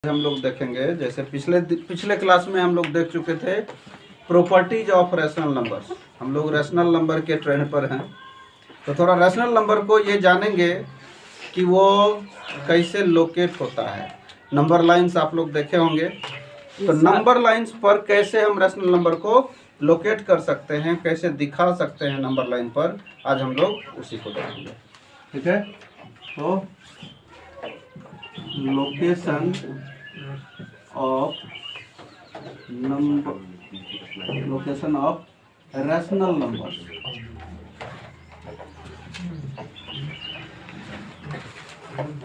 हम लोग देखेंगे, जैसे पिछले क्लास में हम लोग देख चुके थे प्रॉपर्टीज ऑफ रैशनल नंबर्स। हम लोग रैशनल नंबर के ट्रेंड पर हैं, तो थोड़ा रैशनल नंबर को ये जानेंगे कि वो कैसे लोकेट होता है। नंबर लाइंस आप लोग देखे होंगे, तो नंबर लाइंस पर कैसे हम रैशनल नंबर को लोकेट कर सकते हैं, कैसे दिखा सकते हैं नंबर लाइन पर, आज हम लोग उसी को देखेंगे। ठीक है, तो location of rational number.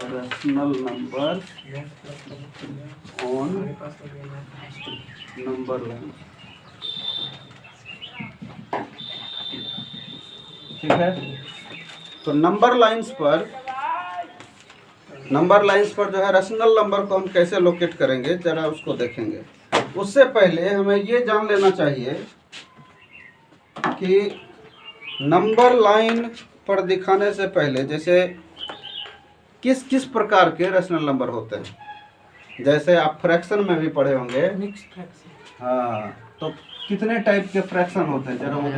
Rational number on number line. ठीक है, तो नंबर लाइंस पर जो है रैशनल नंबर को हम कैसे लोकेट करेंगे, जरा उसको देखेंगे। उससे पहले हमें ये जान लेना चाहिए कि नंबर लाइन पर दिखाने से पहले जैसे किस किस प्रकार के रैशनल नंबर होते हैं। जैसे आप फ्रैक्शन में भी पढ़े होंगे, हाँ, तो कितने टाइप के फ्रैक्शन होते हैं, जरा वो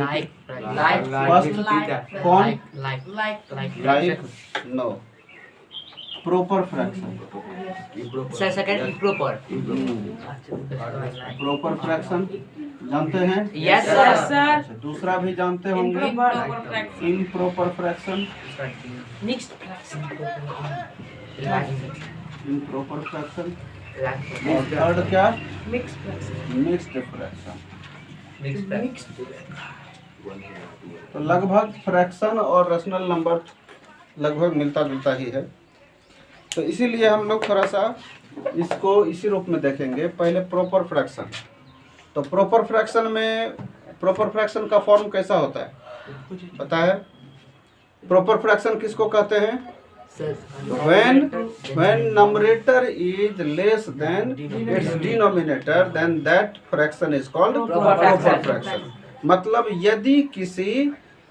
like no proper fraction, proper fraction जानते हैं? Yes sir. दूसरा भी जानते होंगे, improper fraction, mixed fraction, improper fraction, और थर्ड क्या? Mixed fraction. तो लगभग फ्रैक्शन और रैशनल नंबर लगभग मिलता जुलता ही है, तो इसीलिए हम लोग थोड़ा सा इसको इसी रूप में देखेंगे। पहले प्रॉपर फ्रैक्शन, तो प्रॉपर फ्रैक्शन का फॉर्म कैसा होता है पता है? प्रॉपर फ्रैक्शन किसको कहते हैं? when numerator is less than its denominator, then that fraction is called proper fraction। मतलब यदि किसी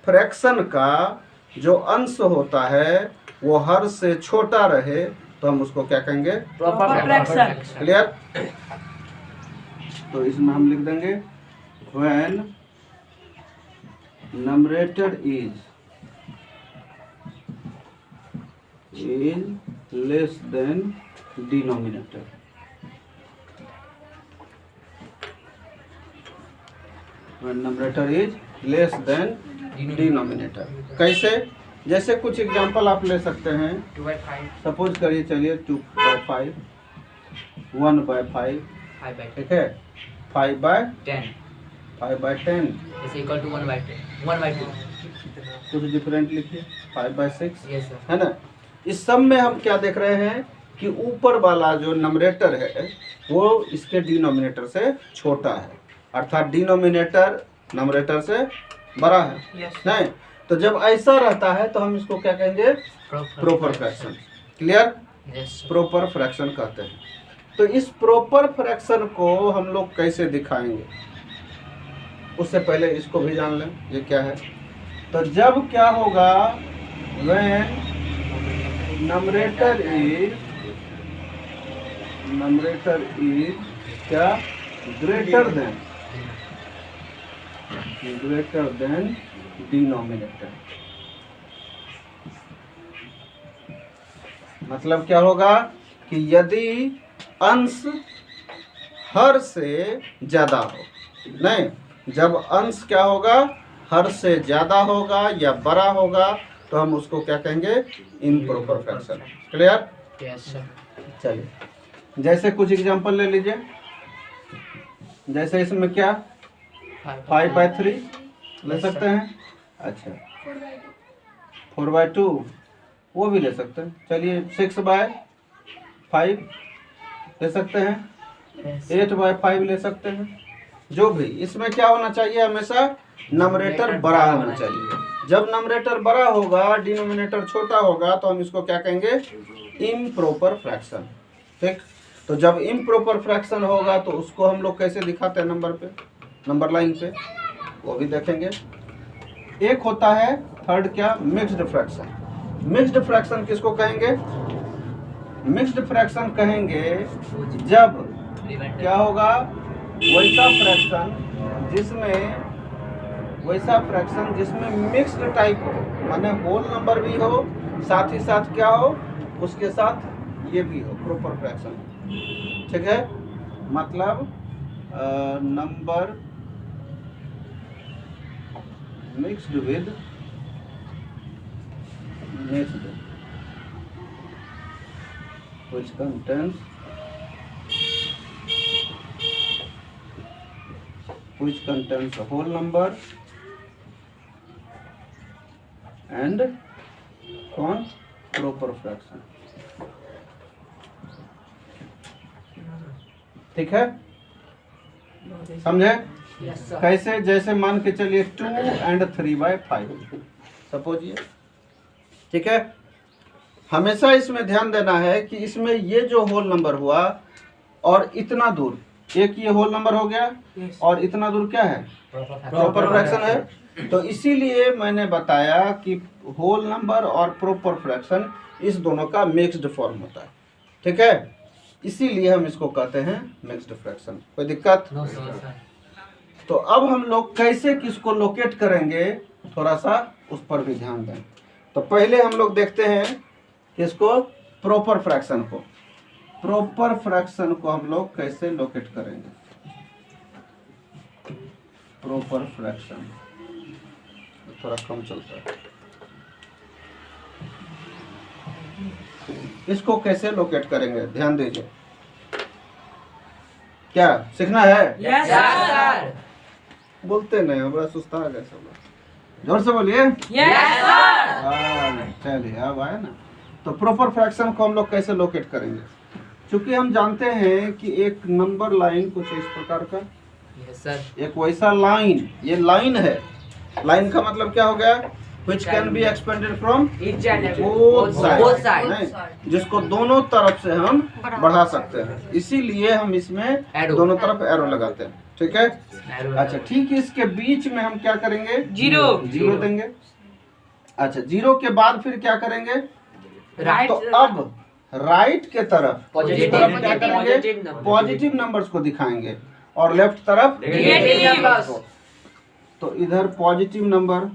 फ्रैक्शन का जो अंश होता है वो हर से छोटा रहे तो हम उसको क्या कहेंगे? Proper fraction. क्लियर? तो इसमें हम लिख देंगे when numerator is less than denominator। when numerator is less than denominator। कैसे? जैसे कुछ एग्जांपल आप ले सकते हैं। 2/5, सपोज करिए, चलिए 2/5, 1/5, ठीक है, 5/10, 5/10 is equal to 1/10, 1/2। कुछ डिफरेंट लिखिए, 5/6, यस सर। है ना। इस सब में हम क्या देख रहे हैं कि ऊपर वाला जो नंबरेटर है वो इसके डिनोमिनेटर से छोटा है, अर्थात डिनोमिनेटर नंबरेटर से बड़ा है। Yes। नहीं, तो जब ऐसा रहता है तो हम इसको क्या कहेंगे? Proper fraction. Clear? Yes. Proper fraction कहते हैं। तो इस प्रॉपर फ्रैक्शन को हम लोग कैसे दिखाएंगे, उससे पहले इसको भी जान लें ये क्या है। तो जब क्या होगा, when numerator is क्या? greater than denominator। मतलब क्या होगा कि यदि अंश हर से ज्यादा हो, नहीं, जब अंश क्या होगा? हर से ज्यादा होगा या बड़ा होगा तो हम उसको क्या कहेंगे? Improper fraction. Clear? Yes sir. चलिए, जैसे कुछ एग्जांपल ले लीजिए। जैसे इसमें क्या 5/3 ले सकते हैं, अच्छा 4/2 वो भी ले सकते हैं। चलिए 6/5 ले सकते हैं, 8/5 ले सकते हैं। जो भी इसमें क्या होना चाहिए, हमेशा नंबरेटर बड़ा होना चाहिए। जब नंबरेटर बड़ा होगा, डिनोमिनेटर छोटा होगा, तो हम इसको क्या कहेंगे? Improper fraction. ठीक, तो जब इम्प्रॉपर फ्रैक्शन होगा तो उसको हम लोग कैसे दिखाते हैं नंबर पे, नंबर लाइन पे, वो भी देखेंगे। एक होता है थर्ड क्या? Mixed fraction. मिक्स्ड फ्रैक्शन किसको कहेंगे? मिक्स्ड फ्रैक्शन कहेंगे जब क्या होगा, वैसा फ्रैक्शन जिसमें मिक्स्ड टाइप हो, माने होल नंबर भी हो, साथ ही साथ क्या हो, उसके साथ ये भी हो, प्रॉपर फ्रैक्शन। ठीक है, मतलब number mixed with mixed which contains a whole number and कौन, proper fraction। ठीक है, समझे? Yes, sir. कैसे, जैसे मान के चलिए 2 and 3/5 सपोजिए। ठीक है, हमेशा इसमें ध्यान देना है कि इसमें ये जो होल नंबर हुआ और इतना दूर, एक ये होल नंबर हो गया Yes. और इतना दूर क्या है, प्रॉपर फ्रैक्शन है। तो इसीलिए मैंने बताया कि होल नंबर और प्रॉपर फ्रैक्शन इस दोनों का मिक्स्ड फॉर्म होता है। ठीक है, इसीलिए हम इसको कहते हैं मिक्स्ड फ्रैक्शन। कोई दिक्कत? No, sir. तो अब हम लोग कैसे किसको लोकेट करेंगे, थोड़ा सा उस पर भी ध्यान दें। तो पहले हम लोग देखते हैं किसको, प्रॉपर फ्रैक्शन को। प्रॉपर फ्रैक्शन को हम लोग कैसे लोकेट करेंगे, प्रॉपर फ्रैक्शन थोड़ा कम चलता है, इसको कैसे लोकेट करेंगे, ध्यान दीजिए। क्या सीखना है? Yes, sir. बोलते नहीं हो, बड़ा सुस्ता आ गया सब लोग, जोर से बोलिए। Yes, sir. चलिए अब आया ना। तो प्रॉपर फ्रैक्शन को हम लोग कैसे लोकेट करेंगे, क्योंकि हम जानते हैं कि एक नंबर लाइन कुछ इस प्रकार का, Yes, sir. एक वैसा लाइन, ये लाइन है। लाइन का मतलब क्या हो गया, which can be expanded from Each and every. both Both sides, sides. नहीं? जिसको दोनों तरफ से हम बढ़ा सकते हैं, इसीलिए हम इसमें Arrow. दोनों तरफ एरो लगाते हैं। ठीक है, Arrow. अच्छा ठीक, इसके बीच में हम क्या करेंगे, Zero. देंगे। अच्छा, जीरो के बाद फिर क्या करेंगे, Right. तो अब राइट के तरफ Positive. क्या करेंगे, Positive number. पॉजिटिव नंबर्स को दिखाएंगे और लेफ्ट तरफ Negative numbers. तो इधर पॉजिटिव नंबर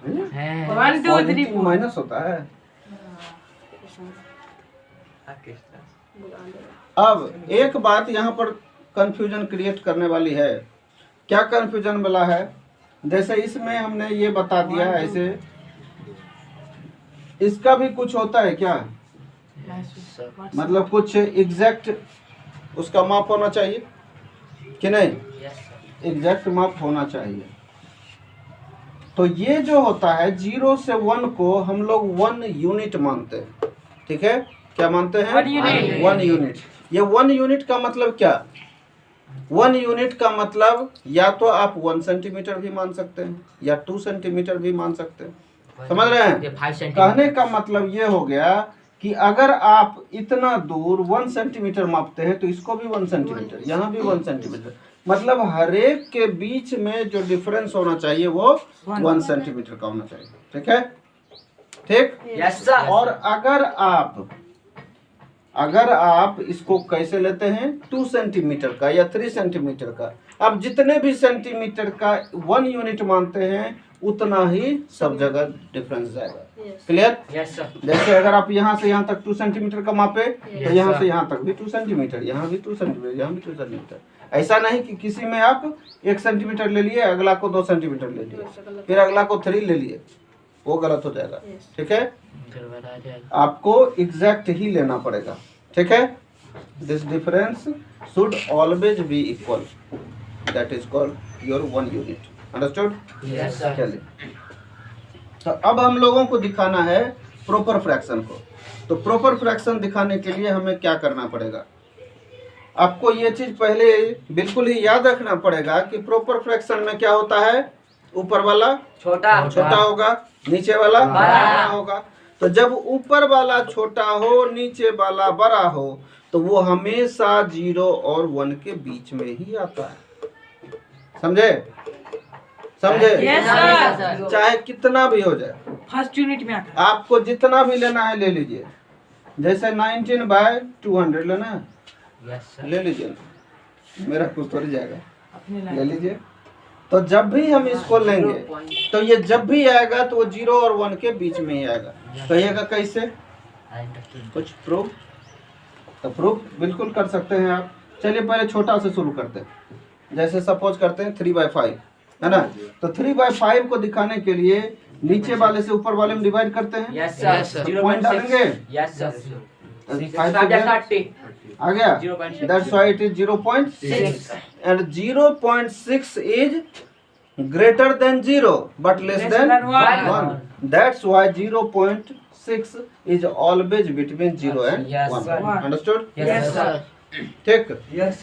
है। One, two, three, four. Minus होता है। अब एक बात यहाँ पर कंफ्यूजन क्रिएट करने वाली है। क्या कंफ्यूजन वाला है, जैसे इसमें हमने ये बता दिया ऐसे, इसका भी कुछ होता है क्या, मतलब कुछ एग्जैक्ट उसका माप होना चाहिए कि नहीं, Yes, sir. एग्जैक्ट माप होना चाहिए। तो ये जो होता है 0 से 1 को हम लोग 1 यूनिट मानते हैं। ठीक है, क्या मानते हैं, 1 यूनिट। 1 यूनिट। ये 1 यूनिट का मतलब क्या, 1 यूनिट का मतलब या तो आप 1 सेंटीमीटर भी मान सकते हैं या 2 सेंटीमीटर भी मान सकते हैं। समझ रहे हैं? ये 5 सेंटीमीटर। कहने का मतलब ये हो गया कि अगर आप इतना दूर 1 सेंटीमीटर मापते हैं तो इसको भी 1 सेंटीमीटर, यहाँ भी 1 सेंटीमीटर, मतलब हर एक के बीच में जो डिफरेंस होना चाहिए वो 1 सेंटीमीटर का होना चाहिए। ठीक है, ठीक। Yes, sir. और अगर आप इसको कैसे लेते हैं, 2 सेंटीमीटर का या 3 सेंटीमीटर का, आप जितने भी सेंटीमीटर का 1 यूनिट मानते हैं उतना ही सब जगह डिफरेंस जाएगा। क्लियर? Yes, sir. जैसे अगर आप यहाँ से यहाँ तक 2 सेंटीमीटर का मापे तो यहाँ sir. से यहाँ तक भी 2 सेंटीमीटर, यहाँ भी 2 सेंटीमीटर, यहाँ भी 2 सेंटीमीटर। ऐसा नहीं कि किसी में आप 1 सेंटीमीटर ले लिए, अगला को 2 सेंटीमीटर ले लिए, फिर अगला को 3 ले लिए, वो गलत हो जाएगा। ठीक है, आपको एग्जैक्ट ही लेना पड़ेगा। ठीक है, this difference should always be equal, that is called your 1 unit. Understood? Yes, sir. चलिए, तो अब हम लोगों को दिखाना है प्रॉपर फ्रैक्शन को। तो प्रॉपर फ्रैक्शन दिखाने के लिए हमें क्या करना पड़ेगा, आपको ये चीज पहले बिल्कुल ही याद रखना पड़ेगा कि प्रॉपर फ्रैक्शन में क्या होता है, ऊपर वाला छोटा होगा, नीचे वाला बड़ा होगा। तो जब ऊपर वाला छोटा हो, नीचे वाला बड़ा हो, तो वो हमेशा 0 और 1 के बीच में ही आता है। समझे? Yes, sir. चाहे कितना भी हो जाए, फर्स्ट यूनिट में आता आपको जितना भी लेना है ले लीजिए, जैसे 19/200 लेना है, Yes, sir. ले लीजिए ना, मेरा कुछ थोड़ी जाएगा, अपने ले लाइन लीजिए। तो जब भी हम इसको लेंगे तो ये जब भी आएगा तो वो 0 और 1 के बीच में ही आएगा। कहिएगा कैसे, I understood. कुछ प्रूफ? तो प्रूफ बिल्कुल कर सकते हैं आप। चलिए पहले छोटा से शुरू करते हैं, जैसे सपोज करते हैं 3/5 है ना, तो 3/5 को दिखाने के लिए नीचे वाले से ऊपर वाले में डिवाइड करते हैं। Yes, sir. Yes, sir. तो पॉइंट डालेंगे, Yes, sir. 5 से गया, आ गया, 0.6. That's why it is 0.6 and 0.6 is greater than 0 but less Less than than 1. one. That's why 0.6 is always between 0 and Yes, 1. sir. Understood? Yes, sir. ठीक,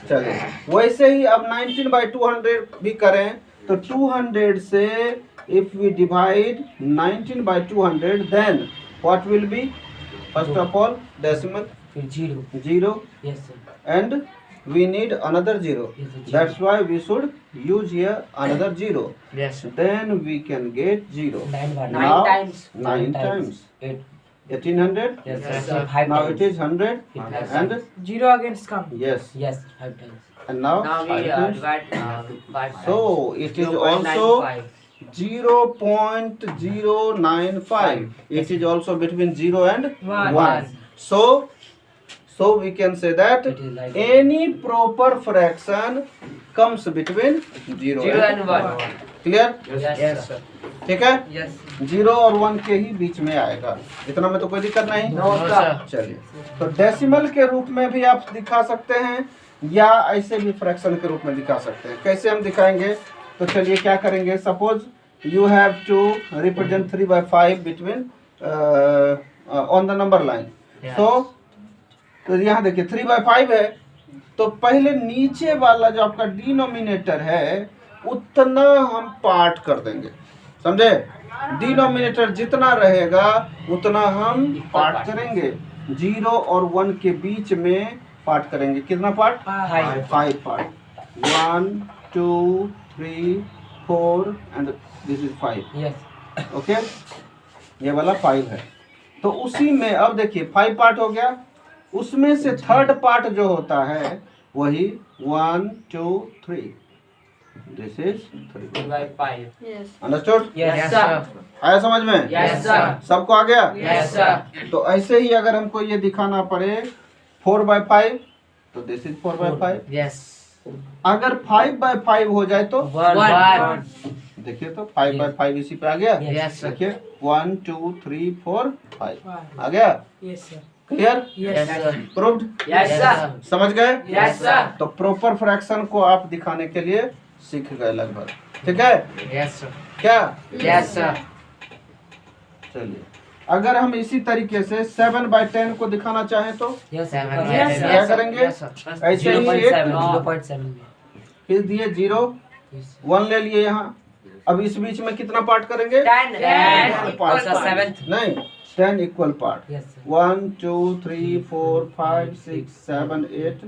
चलिए वैसे ही अब 19/200 भी करें तो 200 से if we divide 19/200 then what will be? First of all decimal फिर 0. 0 Yes, sir. and we need another 0. Yes, sir. That's why we should use here another 0. Yes, sir. Then we can get 0. 9 bar. Now, 9 times. 9 times. 8. 1800. Yes, Yes, sir. sir. 5 Now times. it is 100 Yes, and zero against come. yes, Yes, 5 times. and now Now we 5 times. divide 5 So it is also 0.095. It is also between 0 and One. 1. So we can say that It is like any proper fraction comes between 0 0 and and 1. clear? Yes, sir. ठीक है, Yes. 0 और 1 के ही बीच में आएगा, इतना में तो कोई दिक्कत नहीं। No, sir. चलिए, तो डेसिमल के रूप में भी आप दिखा सकते हैं या ऐसे भी फ्रैक्शन के रूप में दिखा सकते हैं। कैसे हम दिखाएंगे, तो चलिए क्या करेंगे, suppose you have to represent 3/5 between on the number line. Yes. तो यहाँ देखिए 3/5 है, तो पहले नीचे वाला जो आपका डिनोमिनेटर है उतना हम पार्ट कर देंगे, समझे? डिनोमिनेटर जितना रहेगा उतना हम पार्ट करेंगे, 0 और 1 के बीच में पार्ट करेंगे। कितना part? 5 part, 1 2 3 4 and this is 5। yes. Okay, ये वाला 5 है। तो उसी में अब देखिए 5 पार्ट हो गया, उसमें से थर्ड पार्ट जो होता है वही 1 2 3, this is 3। 3/5. Understood? Yes, sir. आया समझ में? Yes, sir. सबको आ गया? Yes, sir. तो ऐसे ही अगर हमको ये दिखाना पड़े 4/5 तो दिस इज 4/5। Yes. अगर 5/5 हो जाए तो 1. देखिए, तो 5/5 इसी पे आ गया। Yes, sir. देखिए 1 2 3 4 5 आ गया। Yes sir. Clear? Yes, sir. Proved? Yes, sir. समझ गए? Yes, sir. तो प्रॉपर फ्रैक्शन को आप दिखाने के लिए सीख गए लगभग, ठीक है? Yes, sir. क्या? Yes, sir. चलिए, अगर हम इसी तरीके से 7/10 को दिखाना चाहें तो Yes, 7. Yes, क्या करेंगे? Yes, sir. ऐसे ही 0.7. No. 0.7. फिर दिए 0 Yes. 1 ले लिए यहाँ। अब इस बीच में कितना पार्ट करेंगे? 10. 10 पार्ट। Sir, 7th. नहीं, 10 इक्वल पार्ट। Yes, sir. 1 2 3 4 5 6 7 8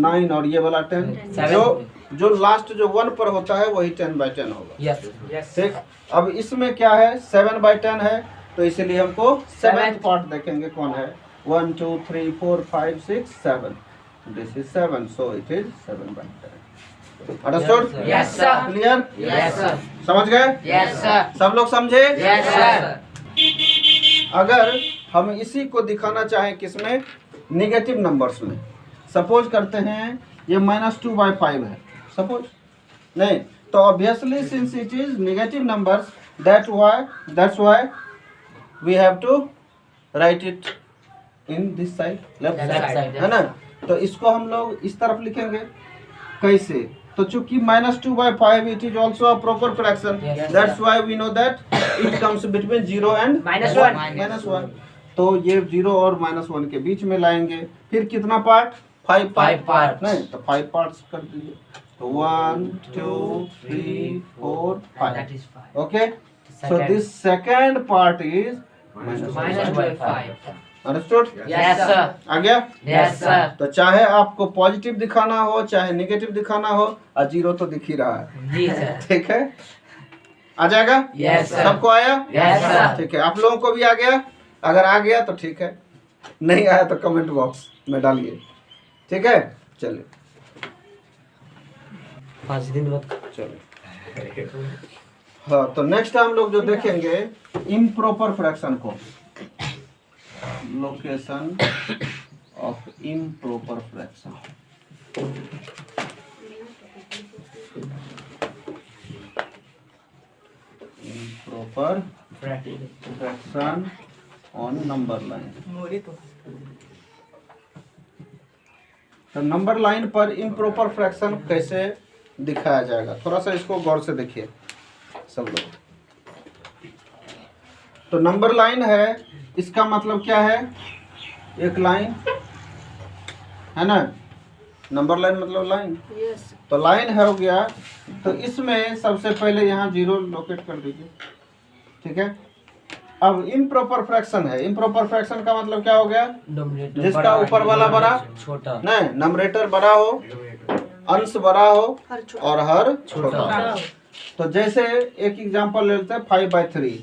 9 और ये वाला 10। Seven. जो लास्ट जो 1 पर होता है वही 10/10 होगा। Yes. Yes. ठीक, अब इसमें क्या है, 7/10 है, तो इसलिए हमको 7th पार्ट देखेंगे कौन है। 1 2 3 4 5 6 7, this is 7, so it is 7/10। Understood? Yes, sir. Yes, sir. Clear? Yes, sir. समझ गए? Yes, sir. सब लोग समझे? Yes, sir. अगर हम इसी को दिखाना चाहें किसमें, निगेटिव नंबर्स में, सपोज करते हैं ये -2/5 है, सपोज नहीं, तो obviously since it is negative numbers that's why we have to write it in this side, left Left side, side. है ना? तो इसको हम लोग इस तरफ लिखेंगे। कैसे? तो चूंकि -2/5 it is also a proper fraction, Yes. that's why we know that it comes between 0 and -1. -1। तो ये 0 और -1 के बीच में लाएंगे। फिर कितना पार्ट? 5 Five parts. नहीं, तो 5 पार्ट्स कर दीजिए, तो 1 2 3 4 That 5। is 5. Okay, so Second. This second part is -2/5. Understood? Yes, sir. आ गया? Yes, sir. तो चाहे आपको पॉजिटिव दिखाना हो चाहे नेगेटिव दिखाना हो, और 0 तो दिख ही रहा है, जी sir. ठीक है? आ जाएगा? Yes, sir. सबको आया? Yes, sir. ठीक है, आप लोगों को भी आ गया? अगर आ गया तो ठीक है, नहीं आया तो कमेंट बॉक्स में डालिए, ठीक है। चलिए 5 दिन बाद चलिए, हाँ तो नेक्स्ट हम लोग जो देखेंगे इम्प्रॉपर फ्रैक्शन को, location of improper fraction. Improper fraction on number line. मोरी तो तो नंबर लाइन पर इम्प्रॉपर फ्रैक्शन कैसे दिखाया जाएगा, थोड़ा सा इसको गौर से देखिए सब लोग। तो नंबर लाइन है, इसका मतलब क्या है, एक लाइन है ना, नंबर लाइन मतलब लाइन। तो लाइन है हो गया, तो इसमें सबसे पहले यहाँ 0 लोकेट कर दीजिए, ठीक है। अब इम्प्रॉपर फ्रैक्शन है, इम्प्रॉपर फ्रैक्शन का मतलब क्या हो गया, जिसका ऊपर वाला बड़ा छोटा, नहीं, नंबरेटर बड़ा हो, अंश बड़ा हो और हर छोटा हो। तो जैसे एक एग्जांपल ले लेते हैं 5/3।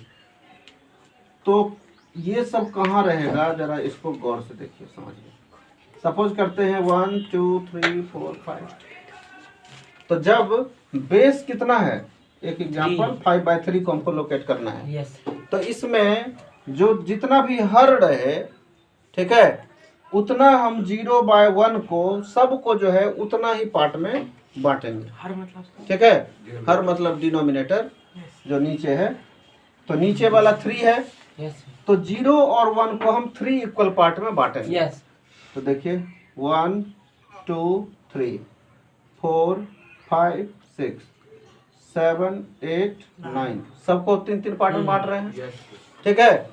तो ये सब कहाँ रहेगा, जरा इसको गौर से देखिए, समझिए। सपोज करते हैं 1 2 3 4 5। तो जब बेस कितना है, एक एग्जांपल 5/3 को हमको लोकेट करना है। यस तो इसमें जो जितना भी हर रहे, ठीक है, उतना हम 0/1 को सबको जो है उतना ही पार्ट में बांटेंगे, हर मतलब ठीक है। हर मतलब डिनोमिनेटर जो नीचे है, तो नीचे वाला 3 है, यस तो 0 और 1 को हम 3 इक्वल पार्ट में बांटेंगे। यस तो देखिए 1 2 3 4 5 6 7 8 9 सबको 3-3 पार्ट में बांट रहे हैं, ठीक है।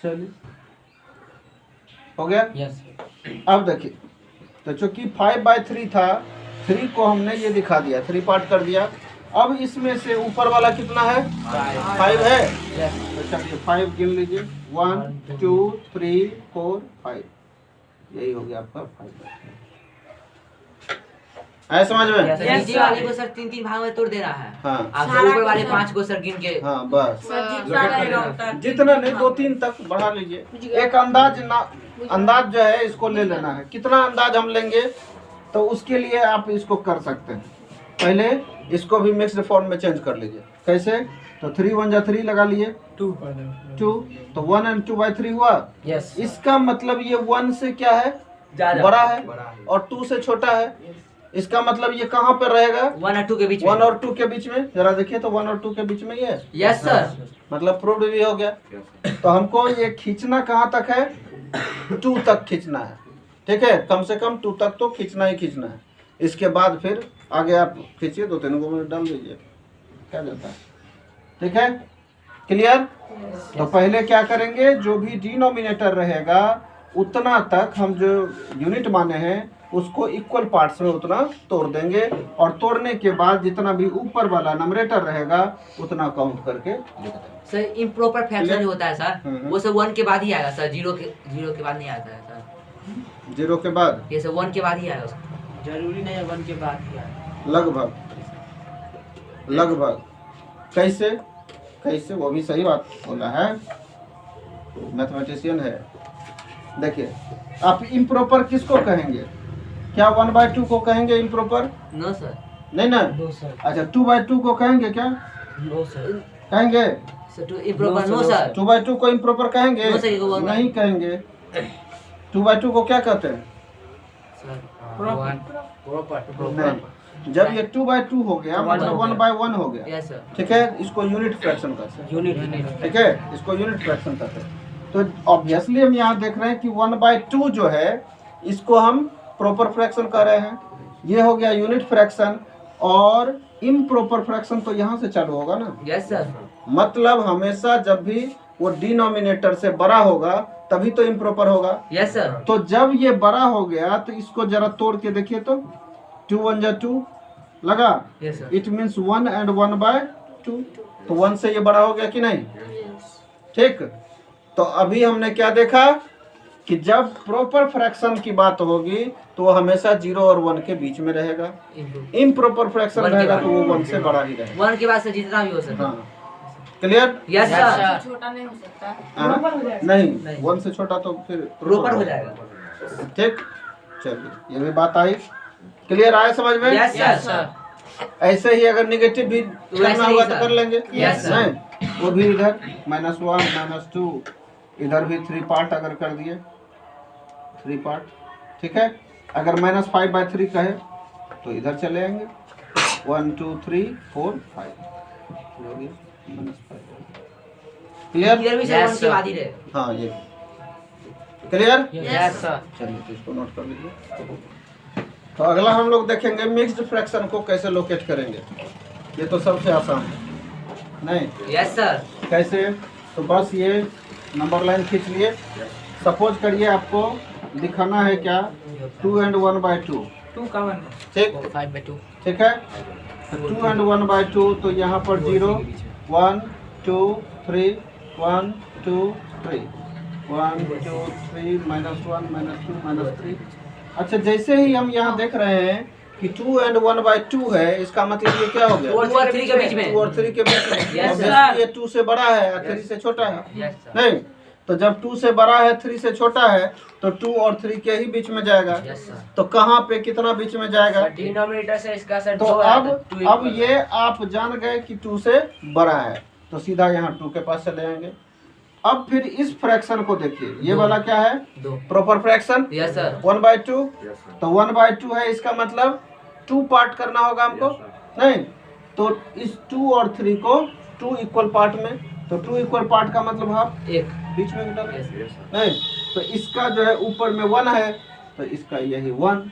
चलिए हो गया। यस अब देखिए, तो चूंकि 5/3 था, 3 को हमने ये दिखा दिया, 3 पार्ट कर दिया। अब इसमें से ऊपर वाला कितना है, 5 है। यस तो चलिए 5 गिन लीजिए, 1 2 3 4 5, यही हो गया आपका 5/3। आया समझ में? Yes, नीचे वाले को सर 3-3 भाग में तोड़ दे रहा है। हाँ आप सर ऊपर वाले 5 को सर गिन के हाँ बस, जितना जितना नहीं 2-3 तक बढ़ा लीजिए। एक अंदाज जो है इसको ले लेना है, कितना अंदाज हम लेंगे तो उसके लिए आप इसको कर सकते हैं। पहले इसको भी मिक्स्ड फॉर्म में चेंज कर लीजिए। कैसे, तो 3 1 जा 3 लगा लिए, 2 तो 1 and 2/3 हुआ। यस इसका मतलब ये 1 से क्या है, बड़ा है, और 2 से छोटा है। इसका मतलब ये कहाँ पर रहेगा, 1 और 2 के बीच में। 1 और 2 के बीच में। जरा देखिए तो 1 और 2 के बीच में ये है, यस सर। मतलब प्रूव्ड भी हो गया। तो हमको ये खींचना कहाँ तक है, 2 तक खींचना है, ठीक है। कम से कम 2 तक तो खींचना ही खींचना है। इसके बाद फिर आगे आप खींचिए, 2-3 को डाल दीजिए, क्या जाता है, ठीक है। क्लियर। तो पहले क्या करेंगे, जो भी डिनोमिनेटर रहेगा उतना तक हम जो यूनिट माने हैं उसको इक्वल पार्ट्स में उतना तोड़ देंगे, और तोड़ने के बाद जितना भी ऊपर वाला नंबरेटर रहेगा उतना काउंट करके लिख देंगे। सर इम्प्रॉपर फ्रैक्शन जो होता है सर, वो सब 1 के बाद ही आएगा सर, 0 के बाद नहीं आता है सर। 0 के बाद, ये सब 1 के बाद ही आएगा। जरूरी नहीं है 1 के बाद ही आए। लगभग कैसे कैसे, वो भी सही बात बोला है, मैथमेटिशियन है। देखिए आप इम्प्रॉपर किसको कहेंगे, क्या 1/2 को कहेंगे इम्प्रॉपर? No sir. नहीं ना, नो सर अच्छा 2/2 को कहेंगे क्या, नो सर कहेंगे? Sir improper no sir. 2/2 को इम्प्रॉपर कहेंगे? No, sir, ये वो नहीं कहेंगे। 2/2 को क्या कहते हैं? नहीं, जब ये 2/2 हो गया मतलब 1/1 हो गया, यस सर। ठीक है। इसको यूनिट फ्रैक्शन कहते हैं, यूनिट ठीक है, इसको यूनिट फ्रैक्शन कहते हैं। तो ऑब्वियसली हम यहाँ देख रहे हैं कि 1/2 जो है इसको हम प्रॉपर फ्रैक्शन कह रहे हैं, ये हो गया यूनिट फ्रैक्शन। और इम्प्रॉपर फ्रैक्शन तो यहाँ से चालू होगा ना, यस सर। मतलब हमेशा जब भी वो डिनोमिनेटर से बड़ा होगा तभी तो इम्प्रॉपर होगा। Yes sir. तो जब ये बड़ा हो गया तो इसको जरा तोड़ के देखिए तो 2 1 जा 2 लगा, yes sir. It means 1 and 1/2। तो 1 से ये बड़ा हो गया कि नहीं, ठीक। तो अभी हमने क्या देखा कि जब प्रॉपर फ्रैक्शन की बात होगी तो वो हमेशा 0 और 1 के बीच में रहेगा। इम्प्रॉपर फ्रैक्शन One के रहेगा बाद। तो वो 1 से बड़ा ही रहेगा। 1 के बाद से जितना भी हो सर। हाँ, क्लियर? Yes sir. छोटा नहीं हो सकता। नहीं 1 से छोटा तो फिर प्रॉपर हो जाएगा। ठीक, चलिए ये भी बात आई। क्लियर आया समझ में? Yes sir. ऐसे ही अगर निगेटिव भी करना होगा तो कर लेंगे। Yes, sir. नहीं, वो भी इधर -1 -2 इधर भी 3 पार्ट अगर कर दिए 3 पार्ट, ठीक है। अगर -5/3 कहे तो इधर चले आएंगे 1 2 3 4 5 क्लियर? क्लियर भी सर 1 के बाद ही रहे। हाँ ये क्लियर। Yes sir. चलिए तो इसको नोट कर लीजिए। तो अगला हम लोग देखेंगे मिक्स्ड फ्रैक्शन को कैसे लोकेट करेंगे। ये तो सबसे आसान है, नहीं? Yes sir. कैसे? तो बस ये नंबर लाइन खींच लिए। सपोज करिए आपको दिखाना है क्या 2 and 1/2, 2 का 1 ठीक 5/2। ठीक है। तो 2 and 1/2 तो यहाँ पर 0 1 2 3 1 2 3 1 2 3 -1 -2 -3। अच्छा, जैसे ही हम यहाँ देख रहे हैं कि 2 and 1/2 है, इसका मतलब ये क्या हो गया 2 और 3 के बीच में। 2 और 3 के बीच में। Yes, Obviously sir. ये 2 से बड़ा है और 3 से छोटा है, यस सर। नहीं? तो जब 2 से बड़ा है 3 से छोटा है तो 2 और 3 के ही बीच में जाएगा। Yes sir. तो कहाँ पे कितना बीच में जाएगा? डिनोमिनेटर से इसका सर तो अब ये आप जान गए कि 2 से बड़ा है, तो सीधा यहाँ 2 के पास चले आएंगे। अब फिर इस फ्रैक्शन को देखिए, ये वाला क्या है 2। Proper fraction yes sir. 1/2। तो 1/2 है, इसका मतलब 2 पार्ट करना होगा हमको, नहीं? तो इस 2 और 3 को 2 इक्वल पार्ट में, तो 2 इक्वल पार्ट का मतलब आप 1। बीच में डालें, यस नहीं? तो इसका जो है ऊपर में 1 है, तो इसका यही 1,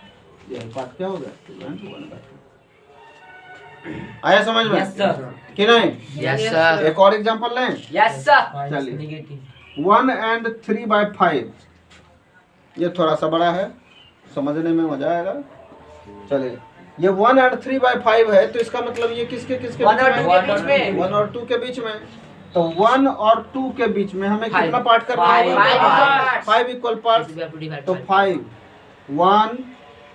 यही पार्ट क्या हो गया 2 and 1/2। आया समझ में? Yes sir. कि नहीं? Yes sir. एक और एग्जांपल लें। Yes sir. चलिए। नेगेटिव 1 and 3/5, ये थोड़ा सा बड़ा है, समझने में मजा आएगा। चलिए, ये 1 and 3/5 है, तो इसका मतलब ये किसके किसके 1 और 2 के बीच में। 1 और 2 के बीच में। तो 1 और 2 के बीच में हमें कितना पार्ट करना Five होगा? parts. 5 equal part. तो 5 1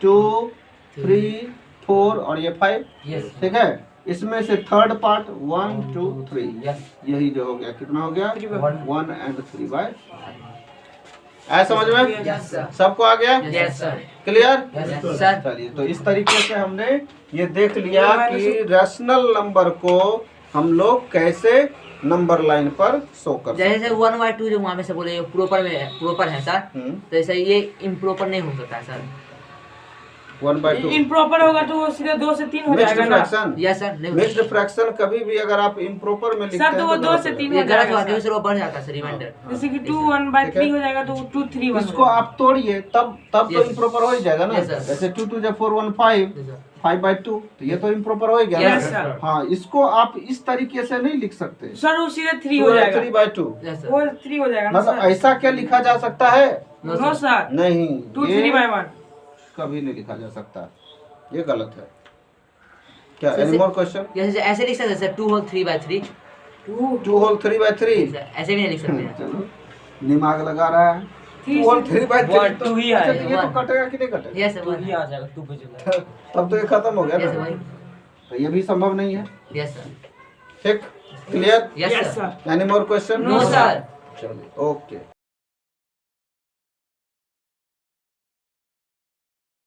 2 3 4 और ये 5, यस। ठीक है। इसमें से थर्ड पार्ट 1 2 3, यस। यही जो हो गया, कितना हो गया 1 1 and 3/5। आया समझ में? Yes sir. सबको आ गया? Yes sir. Clear? Yes sir. चलिए, तो इस तरीके से हमने ये देख लिया कि रैशनल नंबर को हम लोग कैसे नंबर लाइन पर शो कर सकते जैसे 1/2 जो वहाँ में से बोले प्रॉपर है सर, हैं। तो ऐसा ये इम्प्रॉपर नहीं हो सकता है सर। 1/2 इम्प्रॉपर होगा तो वो सीधे 2 से 3 हो मिक्स्ड जाएगा ना फ्रैक्शन। Yes sir. नहीं मिक्स्ड फ्रैक्शन कभी भी अगर आप इम्प्रॉपर में लिखते सर, हैं तो वो 2 से 3 ये हो गलत जाएगा हुआ क्योंकि सर। सर वो बढ़ जाता है सर रिमाइंडर। जैसे कि 2 1/3 हो जाएगा तो 2 3 1 इसको आप तोड़िए, तब तो Yes. इम्प्रॉपर हो ही जाएगा ना। Yes, sir. जैसे 2 2 4 1 5 5/2, तो ये तो इम्प्रॉपर हो ही गया Yes, ना। sir. हाँ, इसको आप इस तरीके से नहीं लिख सकते सर वो सीधे 3 हो जाएगा। 3/2। यस वो सर। 3 हो जाएगा ना मतलब सर। ऐसा क्या लिखा जा सकता है? नो सर, नहीं, 2 ये 3/1। कभी नहीं लिखा जा सकता, ये गलत है। क्या सर, एनी मोर क्वेश्चन? जैसे ऐसे लिख सकते हैं सर 2 होल 3/3। 2 होल 3/3। ऐसे भी नहीं लिख सकते हैं। चलो, दिमाग लगा रहा है। 2 होल 3/3 One, two ही अच्छा, आएगा। तो ये तो कटेगा कि नहीं कटेगा? Yes sir. 2 ही आ जाएगा 2 पे चला तब तो ये खत्म हो गया यस ना। भाई। तो ये भी संभव नहीं है। Yes sir. ठीक, clear? Yes yes sir. Sir. Any more question? No sir. चलिए, ओके।